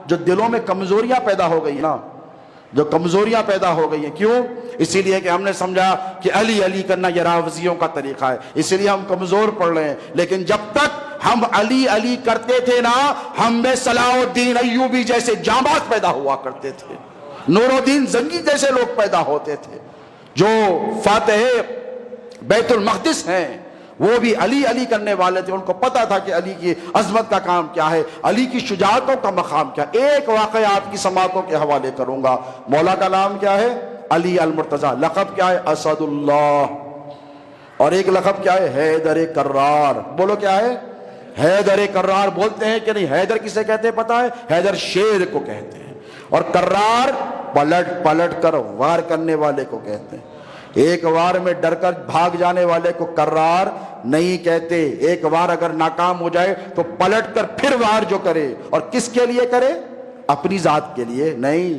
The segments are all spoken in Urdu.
جو دلوں میں کمزوریاں پیدا ہو گئی نا، جو کمزوریاں پیدا ہو گئی ہیں، کیوں؟ اسی لیے کہ ہم نے سمجھا کہ علی علی کرنا یہ رافضیوں کا طریقہ ہے، اسی لیے ہم کمزور پڑ رہے ہیں۔ لیکن جب تک ہم علی علی کرتے تھے نا، ہم میں صلاح الدین ایوبی جیسے جانباز پیدا ہوا کرتے تھے، نور الدین زنگی جیسے لوگ پیدا ہوتے تھے، جو فاتح بیت المقدس ہیں وہ بھی علی علی کرنے والے تھے۔ ان کو پتا تھا کہ علی کی عظمت کا کام کیا ہے، علی کی شجاعتوں کا مقام کیا۔ ایک واقعہ آپ کی سماعتوں کے حوالے کروں گا۔ مولا کا نام کیا ہے؟ علی المرتضیٰ۔ لقب کیا ہے؟ اسد اللہ۔ اور ایک لقب کیا ہے؟ حیدر کرار۔ بولو کیا ہے؟ حیدر کرار۔ بولتے ہیں کہ نہیں حیدر کسے کہتے ہیں پتا ہے؟ حیدر شیر کو کہتے ہیں، اور کرار پلٹ پلٹ کر وار کرنے والے کو کہتے ہیں۔ ایک وار میں ڈر کر بھاگ جانے والے کو کرار نہیں کہتے، ایک وار اگر ناکام ہو جائے تو پلٹ کر پھر وار جو کرے، اور کس کے لیے کرے؟ اپنی ذات کے لیے نہیں،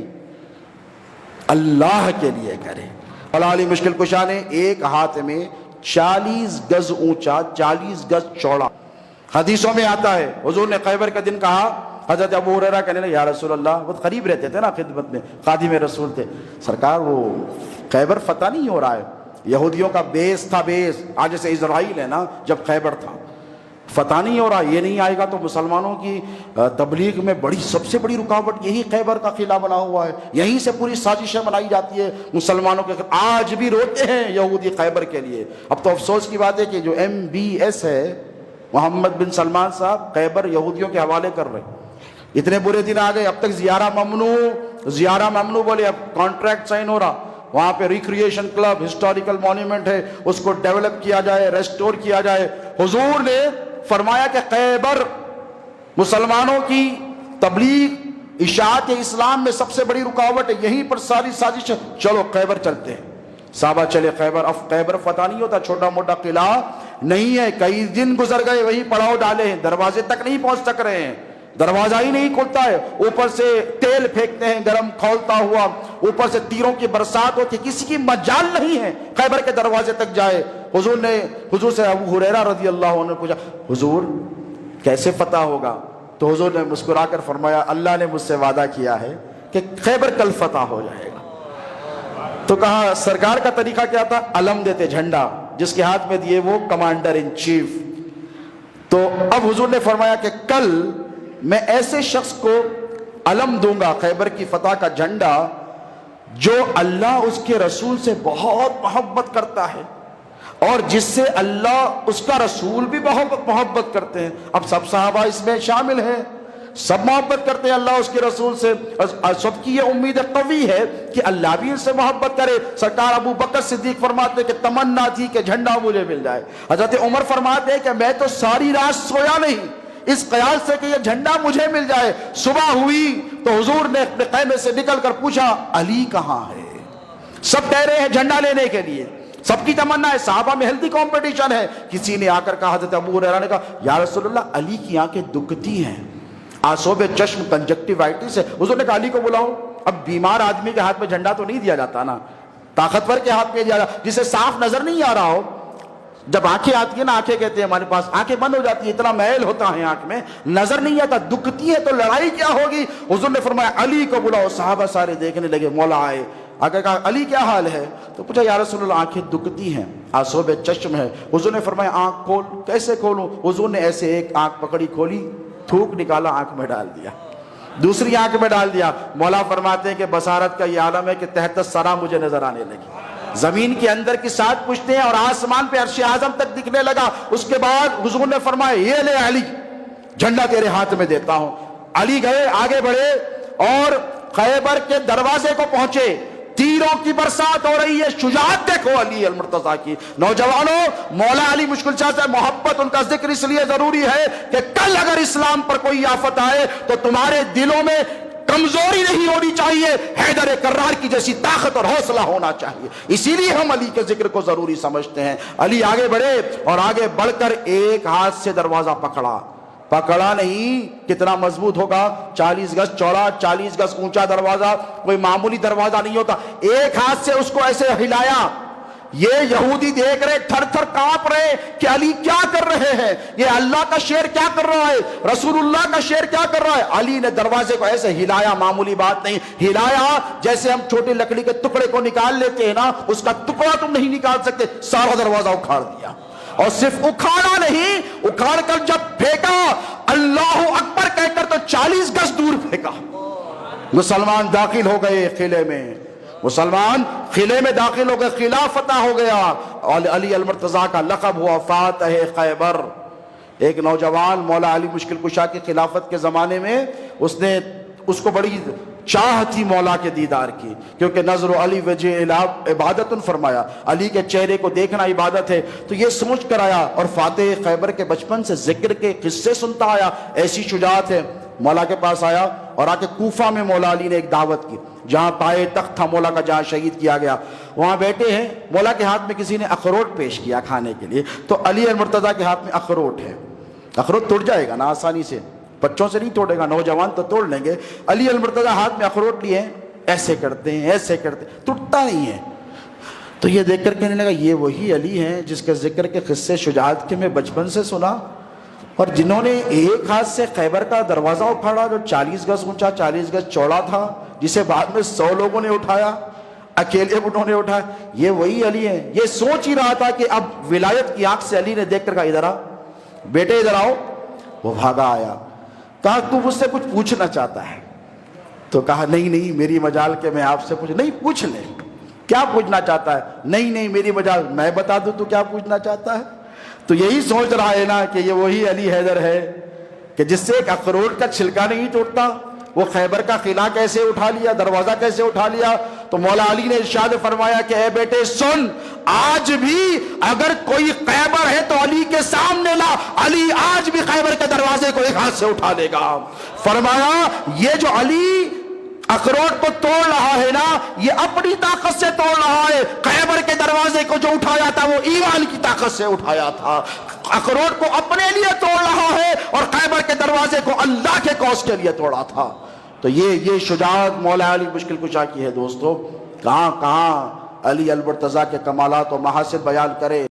اللہ کے لیے کرے۔ مولا علی مشکل کشا نے ایک ہاتھ میں 40 گز اونچا 40 گز چوڑا، حدیثوں میں آتا ہے حضور نے خیبر کا دن کہا، حضرت ابو ہریرہ کہنے لگے یا رسول اللہ، بہت قریب رہتے تھے نا خدمت میں، خادم رسول تھے، سرکار وہ خیبر فتح نہیں ہو رہا ہے، یہودیوں کا بیس تھا، بیس آج جیسے اسرائیل ہے نا، جب خیبر تھا فتح نہیں ہو رہا، یہ نہیں آئے گا تو مسلمانوں کی تبلیغ میں سب سے بڑی رکاوٹ یہی خیبر کا قلعہ بنا ہوا ہے، یہیں سے پوری سازشیں بنائی جاتی ہے مسلمانوں کے۔ آج بھی روتے ہیں یہودی خیبر کے لیے۔ اب تو افسوس کی بات ہے کہ جو MBS ہے محمد بن سلمان صاحب، خیبر یہودیوں کے حوالے کر رہے ہیں۔ اتنے برے دن آ گئے، اب تک زیارہ ممنوع بولے، اب کانٹریکٹ سائن ہو رہا، وہاں پہ ریکریشن کلب، ہسٹوریکل مونیومنٹ ہے، اس کو ڈیولپ کیا جائے، ریسٹور کیا جائے۔ حضور نے فرمایا کہ خیبر مسلمانوں کی تبلیغ اشاعت اسلام میں سب سے بڑی رکاوٹ ہے، یہیں پر ساری سازش ہے، چلو خیبر چلتے ہیں۔ صحابہ چلے خیبر۔ اب خیبر فتح نہیں ہوتا، چھوٹا موٹا قلعہ نہیں ہے، کئی دن گزر گئے، وہی پڑاؤ ڈالے ہیں، دروازے تک نہیں پہنچ سک رہے ہیں، دروازہ ہی نہیں کھلتا ہے، اوپر سے تیل پھینکتے ہیں گرم کھولتا ہوا، اوپر سے تیروں کی برسات ہوتی، کسی کی مجال نہیں ہے خیبر کے دروازے تک جائے۔ حضور سے ابو ہریرہ رضی اللہ عنہ نے پوچھا حضور کیسے فتح ہوگا؟ تو حضور نے مسکرا کر فرمایا اللہ نے مجھ سے وعدہ کیا ہے کہ خیبر کل فتح ہو جائے گا۔ تو کہا سرکار کا طریقہ کیا تھا؟ علم دیتے، جھنڈا جس کے ہاتھ میں دیے وہ کمانڈر ان چیف۔ تو اب حضور نے فرمایا کہ کل میں ایسے شخص کو علم دوں گا، خیبر کی فتح کا جھنڈا، جو اللہ اس کے رسول سے بہت محبت کرتا ہے، اور جس سے اللہ اس کا رسول بھی بہت محبت کرتے ہیں۔ اب سب صحابہ اس میں شامل ہیں، سب محبت کرتے ہیں اللہ اس کے رسول سے، سب کی یہ امید قوی ہے کہ اللہ بھی ان سے محبت کرے۔ سرکار ابو بکر صدیق فرماتے کہ تمنا تھی کہ جھنڈا مجھے مل جائے۔ حضرت عمر فرماتے کہ میں تو ساری رات سویا نہیں اس خیال سے کہ یہ جھنڈا مجھے مل جائے۔ صبح ہوئی تو حضور نے اپنے خیمے سے نکل کر پوچھا علی کہاں ہے؟ سب کہہ رہے ہیں جھنڈا لینے کے لیے، سب کی تمنا ہے، صحابہ میں ہیلدی کمپٹیشن ہے۔ کسی نے آ کر کہا، حضرت ابو ہریرہ نے کہا یا رسول اللہ علی کی آنکھیں دکھتی ہیں، آنسوب چشم، کنجکٹیوائٹس ہے۔ حضور نے کہا علی کو بلاؤ۔ اب بیمار آدمی کے ہاتھ میں جھنڈا تو نہیں دیا جاتا نا، طاقتور کے ہاتھ میں دیا جاتا، جسے صاف نظر نہیں آ رہا ہو۔ جب آنکھیں آتی ہیں نا، آنکھیں کہتے ہیں ہمارے پاس، آنکھیں بند ہو جاتی ہیں، اتنا میل ہوتا ہے آنکھ میں، نظر نہیں آتا، دکھتی ہے، تو لڑائی کیا ہوگی؟ حضور نے فرمایا علی کو بلاؤ۔ صحابہ سارے دیکھنے لگے، مولا آئے، اگر کہا علی کیا حال ہے؟ تو پوچھا یا رسول اللہ آنکھیں دکھتی ہیں، آنسوب چشم ہے۔ حضور نے فرمایا آنکھ کھول۔ کیسے کھولوں؟ حضور نے ایسے ایک آنکھ پکڑی، کھولی، تھوک نکالا، آنکھ میں ڈال دیا، دوسری آنکھ میں ڈال دیا۔ مولا فرماتے ہیں کہ بصارت کا یہ عالم ہے کہ تحت الثری مجھے نظر آنے لگی، زمین کے اندر کی سات پشتیں اور آسمان پہ عرش اعظم تک دکھنے لگا۔ اس کے بعد حضور نے فرمایا یہ لے علی، جھنڈا تیرے ہاتھ میں دیتا ہوں۔ علی گئے، آگے بڑھے اور خیبر کے دروازے کو پہنچے، تیروں کی برسات ہو رہی ہے، شجاعت دیکھو علی المرتضیٰ کی۔ نوجوانوں، مولا علی مشکل شاہ سے محبت، ان کا ذکر اس لیے ضروری ہے کہ کل اگر اسلام پر کوئی آفت آئے تو تمہارے دلوں میں کمزوری نہیں ہونی چاہیے، حیدر کرار کی جیسی طاقت اور حوصلہ ہونا چاہیے۔ اسی لیے ہم علی کے ذکر کو ضروری سمجھتے ہیں۔ علی آگے بڑھے اور آگے بڑھ کر ایک ہاتھ سے دروازہ پکڑا نہیں، کتنا مضبوط ہوگا، 40 گز چوڑا، 40 گز اونچا دروازہ، کوئی معمولی دروازہ نہیں ہوتا۔ ایک ہاتھ سے اس کو ایسے ہلایا، یہ یہودی دیکھ رہے، تھر تھر کانپ رہے کہ علی کیا کر رہے ہیں، یہ اللہ کا شیر کیا کر رہا ہے، رسول اللہ کا شیر کیا کر رہا ہے۔ علی نے دروازے کو ایسے ہلایا، معمولی بات نہیں، ہلایا جیسے ہم چھوٹی لکڑی کے ٹکڑے کو نکال لیتے ہیں نا، اس کا ٹکڑا تم نہیں نکال سکتے، سارا دروازہ اکھاڑ دیا۔ اور صرف اکھاڑا نہیں، اکھاڑ کر جب پھینکا اللہ اکبر کہہ کر تو 40 گز دور پھینکا۔ مسلمان داخل ہو گئے قلعے میں، مسلمان قلعے میں داخل ہو گئے، قلعہ فتح ہو گیا۔ علی المرتضیٰ کا لقب ہوا فاتح خیبر۔ ایک نوجوان مولا علی مشکل کشا کی خلافت کے زمانے میں اس کو بڑی چاہ تھی مولا کے دیدار کی، کیونکہ نظر علی وجہ عبادت فرمایا، علی کے چہرے کو دیکھنا عبادت ہے۔ تو یہ سوچ کر آیا اور فاتح خیبر کے بچپن سے ذکر کے قصے سنتا آیا، ایسی شجاعت ہے۔ مولا کے پاس آیا اور آ کے کوفہ میں مولا علی نے ایک دعوت کی، جہاں پائے تخت تھا مولا کا، جہاں شہید کیا گیا، وہاں بیٹھے ہیں۔ مولا کے ہاتھ میں کسی نے اخروٹ پیش کیا کھانے کے لیے، تو علی المرتضیٰ کے ہاتھ میں اخروٹ ہے۔ اخروٹ توڑ جائے گا نا آسانی سے، بچوں سے نہیں توڑے گا، نوجوان تو توڑ لیں گے۔ علی المرتضیٰ ہاتھ میں اخروٹ لیے ایسے کرتے ہیں، ایسے کرتے ہیں، ٹوٹتا نہیں ہے۔ تو یہ دیکھ کر کہنے لگا یہ وہی علی ہیں جس کے ذکر کے قصے شجاعت کے میں بچپن سے سنا، اور جنہوں نے ایک ہاتھ سے خیبر کا دروازہ اٹھاڑا جو 40 گز اونچا 40 گز چوڑا تھا، جسے بعد میں 100 لوگوں نے اٹھایا، اکیلے انہوں نے اٹھایا، یہ وہی علی ہیں۔ یہ سوچ ہی رہا تھا کہ اب ولایت کی آنکھ سے علی نے دیکھ کر کہا ادھر آ بیٹے، ادھر آؤ۔ وہ بھاگا آیا، کہا تو مجھ سے کچھ پوچھنا چاہتا ہے؟ تو کہا نہیں میری مجال کے میں آپ سے پوچھ، نہیں پوچھ لے، کیا پوچھنا چاہتا ہے؟ نہیں میری مجال، میں بتا دوں تو کیا پوچھنا چاہتا ہے؟ تو یہی سوچ رہا ہے نا کہ یہ وہی علی حیدر ہے کہ جس سے ایک اخروٹ کا چھلکا نہیں ٹوٹتا، وہ خیبر کا قلعہ کیسے اٹھا لیا، دروازہ کیسے اٹھا لیا۔ تو مولا علی نے ارشاد فرمایا کہ اے بیٹے سن، آج بھی اگر کوئی خیبر ہے تو علی کے سامنے لا، علی آج بھی خیبر کے دروازے کو ایک ہاتھ سے اٹھا لے گا۔ فرمایا یہ جو علی اخروٹ کو توڑ رہا ہے نا، یہ اپنی طاقت سے توڑ رہا ہے، خیبر کے دروازے کو جو اٹھایا تھا وہ ایمان کی طاقت سے اٹھایا تھا۔ اخروٹ کو اپنے لیے توڑ رہا ہے اور خیبر کے دروازے کو اللہ کے کوس کے لیے توڑا تھا۔ تو یہ شجاعت مولا علی مشکل کشا کی ہے دوستو۔ کہاں علی المرتضیٰ کے کمالات و محاسن بیان کرے۔